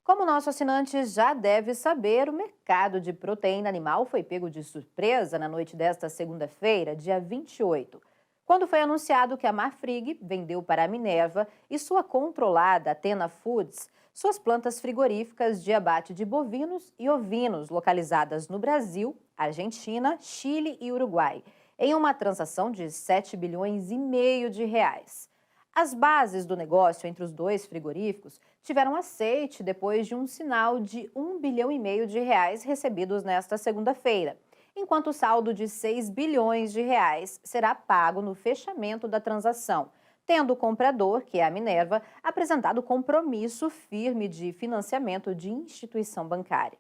Como nosso assinante já deve saber, o mercado de proteína animal foi pego de surpresa na noite desta segunda-feira, dia 28, quando foi anunciado que a Marfrig vendeu para a Minerva e sua controlada Athena Foods suas plantas frigoríficas de abate de bovinos e ovinos localizadas no Brasil, Argentina, Chile e Uruguai, em uma transação de 7 bilhões e meio de reais. As bases do negócio entre os dois frigoríficos tiveram aceite depois de um sinal de 1,5 bilhão de reais recebidos nesta segunda-feira, enquanto o saldo de 6 bilhões de reais será pago no fechamento da transação, tendo o comprador, que é a Minerva, apresentado compromisso firme de financiamento de instituição bancária.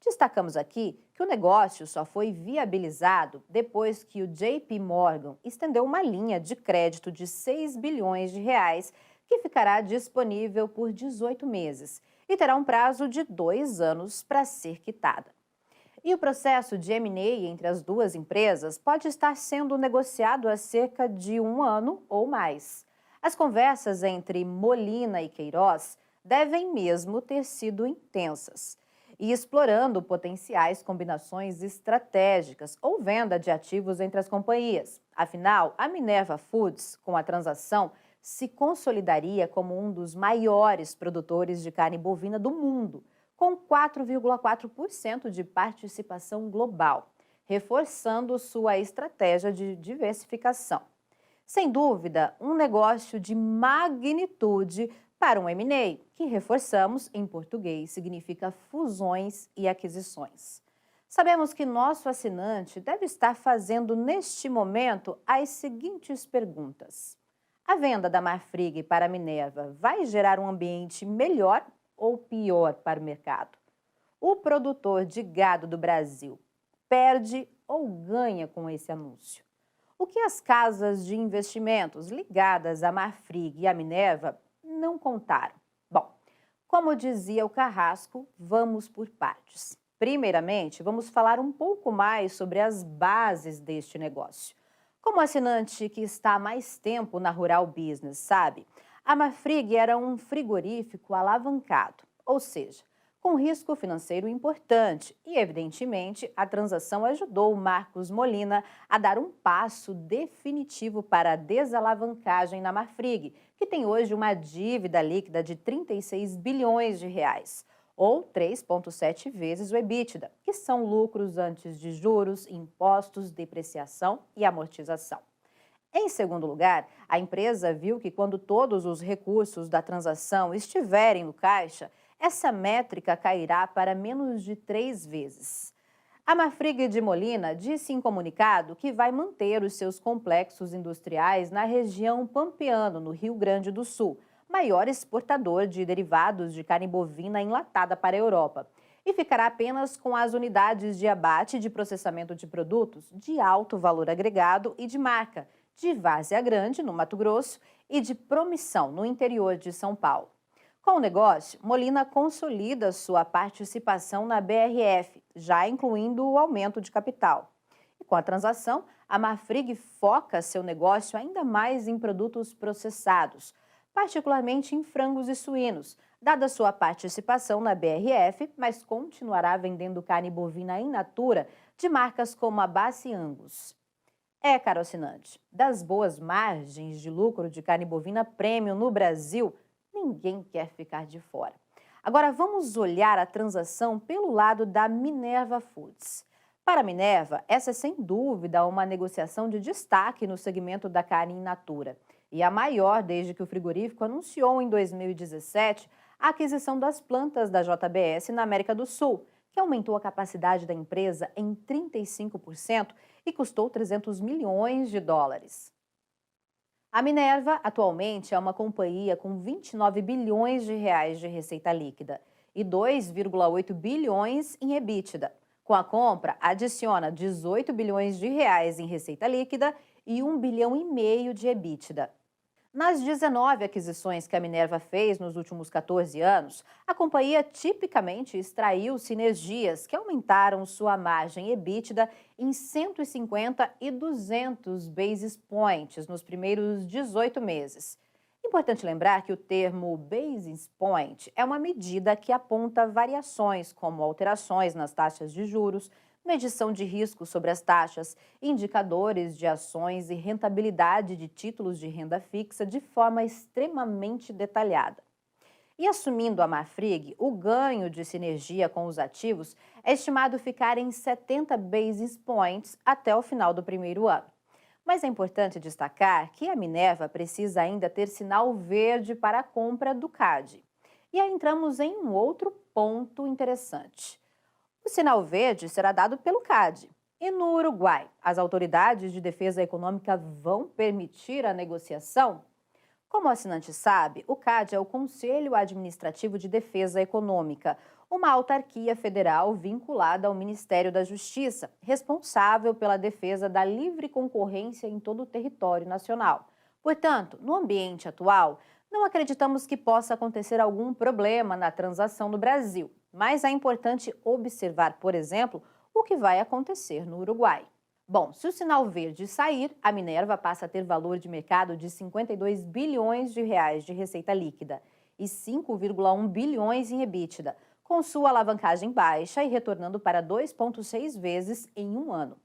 Destacamos aqui que o negócio só foi viabilizado depois que o JP Morgan estendeu uma linha de crédito de 6 bilhões de reais que ficará disponível por 18 meses e terá um prazo de 2 anos para ser quitada. E o processo de M&A entre as duas empresas pode estar sendo negociado há cerca de um ano ou mais. As conversas entre Molina e Queiroz devem mesmo ter sido intensas e explorando potenciais combinações estratégicas ou venda de ativos entre as companhias. Afinal, a Minerva Foods, com a transação, se consolidaria como um dos maiores produtores de carne bovina do mundo, com 4,4% de participação global, reforçando sua estratégia de diversificação. Sem dúvida, um negócio de magnitude para um M&A, que reforçamos em português significa fusões e aquisições. Sabemos que nosso assinante deve estar fazendo neste momento as seguintes perguntas. A venda da Marfrig para a Minerva vai gerar um ambiente melhor ou pior para o mercado? O produtor de gado do Brasil perde ou ganha com esse anúncio? O que as casas de investimentos ligadas à Marfrig e à Minerva não contaram? Bom, como dizia o Carrasco, vamos por partes. Primeiramente, vamos falar um pouco mais sobre as bases deste negócio. Como assinante que está há mais tempo na Rural Business sabe, a Marfrig era um frigorífico alavancado, ou seja, com risco financeiro importante e, evidentemente, a transação ajudou o Marcos Molina a dar um passo definitivo para a desalavancagem na Marfrig, que tem hoje uma dívida líquida de 36 bilhões de reais, ou 3,7 vezes o EBITDA, que são lucros antes de juros, impostos, depreciação e amortização. Em segundo lugar, a empresa viu que quando todos os recursos da transação estiverem no caixa, essa métrica cairá para menos de 3 vezes. A Marfrig de Molina disse em comunicado que vai manter os seus complexos industriais na região Pampeano, no Rio Grande do Sul, maior exportador de derivados de carne bovina enlatada para a Europa, e ficará apenas com as unidades de abate e de processamento de produtos de alto valor agregado e de marca, de Várzea Grande, no Mato Grosso, e de Promissão, no interior de São Paulo. Com o negócio, Molina consolida sua participação na BRF, já incluindo o aumento de capital. E com a transação, a Marfrig foca seu negócio ainda mais em produtos processados, particularmente em frangos e suínos, dada sua participação na BRF, mas continuará vendendo carne bovina in natura de marcas como a Bassi Angus. Caro assinante, das boas margens de lucro de carne bovina premium no Brasil, ninguém quer ficar de fora. Agora vamos olhar a transação pelo lado da Minerva Foods. Para a Minerva, essa é sem dúvida uma negociação de destaque no segmento da carne in natura e a maior desde que o frigorífico anunciou em 2017 a aquisição das plantas da JBS na América do Sul, que aumentou a capacidade da empresa em 35% e custou 300 milhões de dólares. A Minerva atualmente é uma companhia com 29 bilhões de reais de receita líquida e 2,8 bilhões em EBITDA. Com a compra, adiciona 18 bilhões de reais em receita líquida e 1,5 bilhão de EBITDA. Nas 19 aquisições que a Minerva fez nos últimos 14 anos, a companhia tipicamente extraiu sinergias que aumentaram sua margem EBITDA em 150 e 200 basis points nos primeiros 18 meses. Importante lembrar que o termo basis point é uma medida que aponta variações, como alterações nas taxas de juros, medição de risco sobre as taxas, indicadores de ações e rentabilidade de títulos de renda fixa de forma extremamente detalhada. E assumindo a Marfrig, o ganho de sinergia com os ativos é estimado ficar em 70 basis points até o final do primeiro ano. Mas é importante destacar que a Minerva precisa ainda ter sinal verde para a compra do CAD. E aí entramos em um outro ponto interessante. O sinal verde será dado pelo CAD. E no Uruguai, as autoridades de defesa econômica vão permitir a negociação? Como o assinante sabe, o CAD é o Conselho Administrativo de Defesa Econômica, uma autarquia federal vinculada ao Ministério da Justiça, responsável pela defesa da livre concorrência em todo o território nacional. Portanto, no ambiente atual, não acreditamos que possa acontecer algum problema na transação no Brasil, mas é importante observar, por exemplo, o que vai acontecer no Uruguai. Bom, se o sinal verde sair, a Minerva passa a ter valor de mercado de 52 bilhões de reais de receita líquida e 5,1 bilhões em EBITDA, com sua alavancagem baixa e retornando para 2,6 vezes em um ano.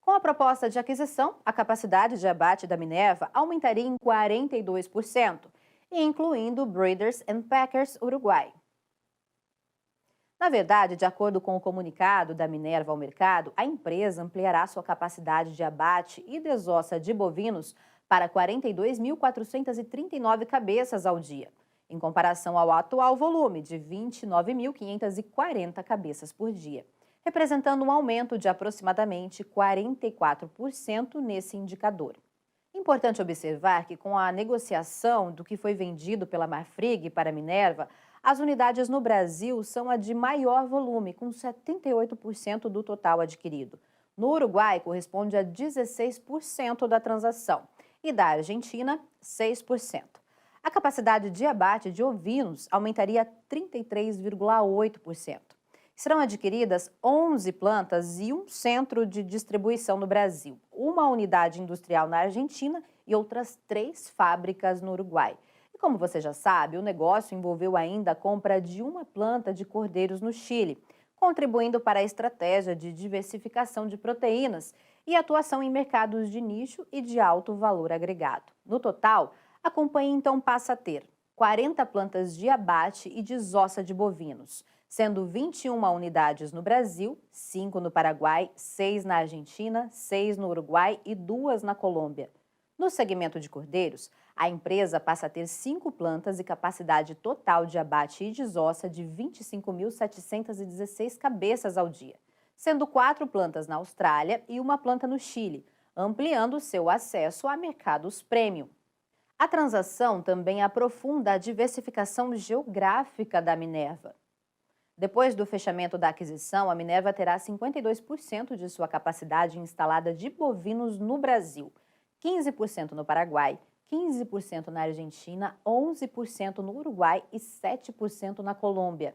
Com a proposta de aquisição, a capacidade de abate da Minerva aumentaria em 42%, incluindo Breeders and Packers Uruguai. Na verdade, de acordo com o comunicado da Minerva ao mercado, a empresa ampliará sua capacidade de abate e desossa de bovinos para 42.439 cabeças ao dia, em comparação ao atual volume de 29.540 cabeças por dia, representando um aumento de aproximadamente 44% nesse indicador. Importante observar que, com a negociação do que foi vendido pela Marfrig para a Minerva, as unidades no Brasil são a de maior volume, com 78% do total adquirido. No Uruguai, corresponde a 16% da transação e da Argentina, 6%. A capacidade de abate de ovinos aumentaria 33,8%. Serão adquiridas 11 plantas e um centro de distribuição no Brasil, uma unidade industrial na Argentina e outras 3 fábricas no Uruguai. Como você já sabe, o negócio envolveu ainda a compra de uma planta de cordeiros no Chile, contribuindo para a estratégia de diversificação de proteínas e atuação em mercados de nicho e de alto valor agregado. No total, a companhia então passa a ter 40 plantas de abate e desossa de bovinos, sendo 21 unidades no Brasil, 5 no Paraguai, 6 na Argentina, 6 no Uruguai e 2 na Colômbia. No segmento de cordeiros, a empresa passa a ter 5 plantas e capacidade total de abate e desossa de 25.716 cabeças ao dia, sendo 4 plantas na Austrália e uma planta no Chile, ampliando seu acesso a mercados premium. A transação também aprofunda a diversificação geográfica da Minerva. Depois do fechamento da aquisição, a Minerva terá 52% de sua capacidade instalada de bovinos no Brasil, 15% no Paraguai, 15% na Argentina, 11% no Uruguai e 7% na Colômbia.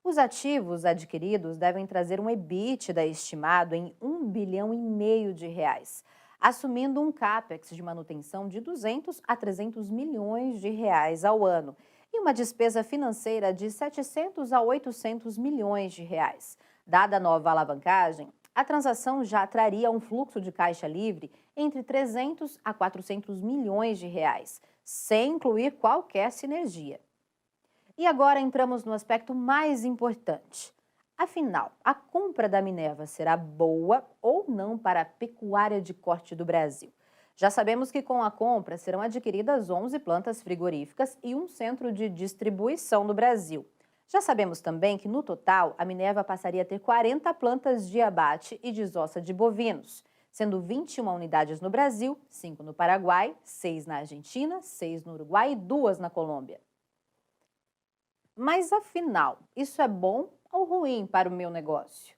Os ativos adquiridos devem trazer um EBITDA estimado em 1,5 bilhão de reais, assumindo um CAPEX de manutenção de 200 a 300 milhões de reais ao ano e uma despesa financeira de 700 a 800 milhões de reais. Dada a nova alavancagem, a transação já traria um fluxo de caixa livre entre 300 a 400 milhões de reais, sem incluir qualquer sinergia. E agora entramos no aspecto mais importante. Afinal, a compra da Minerva será boa ou não para a pecuária de corte do Brasil? Já sabemos que com a compra serão adquiridas 11 plantas frigoríficas e um centro de distribuição no Brasil. Já sabemos também que, no total, a Minerva passaria a ter 40 plantas de abate e desossa de bovinos, sendo 21 unidades no Brasil, 5 no Paraguai, 6 na Argentina, 6 no Uruguai e 2 na Colômbia. Mas, afinal, isso é bom ou ruim para o meu negócio?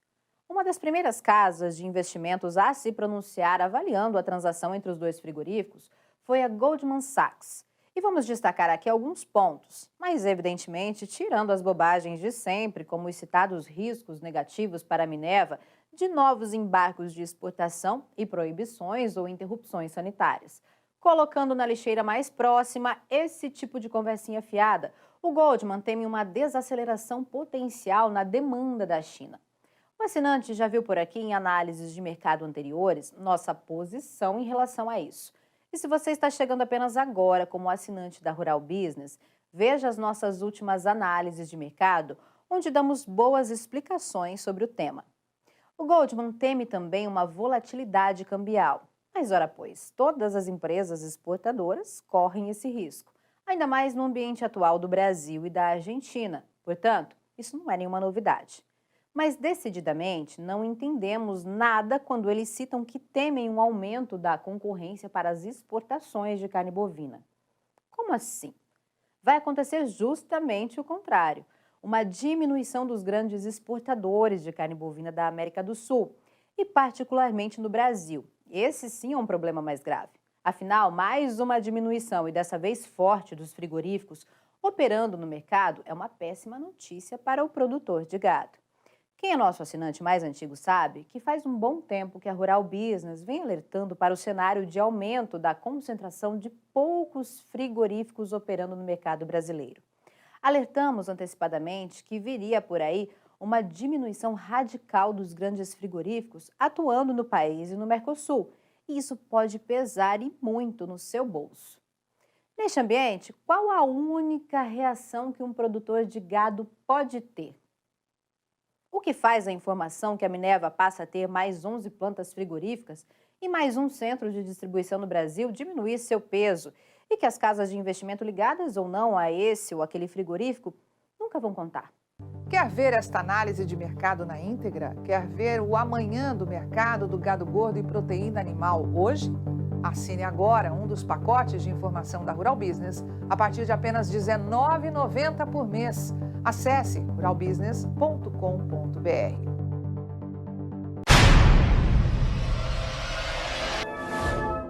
Uma das primeiras casas de investimentos a se pronunciar avaliando a transação entre os dois frigoríficos foi a Goldman Sachs. E vamos destacar aqui alguns pontos, mas evidentemente tirando as bobagens de sempre, como os citados riscos negativos para a Minerva de novos embargos de exportação e proibições ou interrupções sanitárias. Colocando na lixeira mais próxima esse tipo de conversinha fiada, o Goldman teme uma desaceleração potencial na demanda da China. O assinante já viu por aqui em análises de mercado anteriores nossa posição em relação a isso. E se você está chegando apenas agora como assinante da Rural Business, veja as nossas últimas análises de mercado, onde damos boas explicações sobre o tema. O Goldman teme também uma volatilidade cambial. Mas, ora pois, todas as empresas exportadoras correm esse risco, ainda mais no ambiente atual do Brasil e da Argentina. Portanto, isso não é nenhuma novidade. Mas, decididamente, não entendemos nada quando eles citam que temem um aumento da concorrência para as exportações de carne bovina. Como assim? Vai acontecer justamente o contrário. Uma diminuição dos grandes exportadores de carne bovina da América do Sul, e particularmente no Brasil. Esse sim é um problema mais grave. Afinal, mais uma diminuição e dessa vez forte dos frigoríficos operando no mercado é uma péssima notícia para o produtor de gado. Quem é nosso assinante mais antigo sabe que faz um bom tempo que a Rural Business vem alertando para o cenário de aumento da concentração de poucos frigoríficos operando no mercado brasileiro. Alertamos antecipadamente que viria por aí uma diminuição radical dos grandes frigoríficos atuando no país e no Mercosul, e isso pode pesar e muito no seu bolso. Neste ambiente, qual a única reação que um produtor de gado pode ter? O que faz a informação que a Minerva passa a ter mais 11 plantas frigoríficas e mais um centro de distribuição no Brasil diminuir seu peso e que as casas de investimento ligadas ou não a esse ou aquele frigorífico nunca vão contar? Quer ver esta análise de mercado na íntegra? Quer ver o amanhã do mercado do gado gordo e proteína animal hoje? Assine agora um dos pacotes de informação da Rural Business a partir de apenas R$ 19,90 por mês. Acesse ruralbusiness.com.br.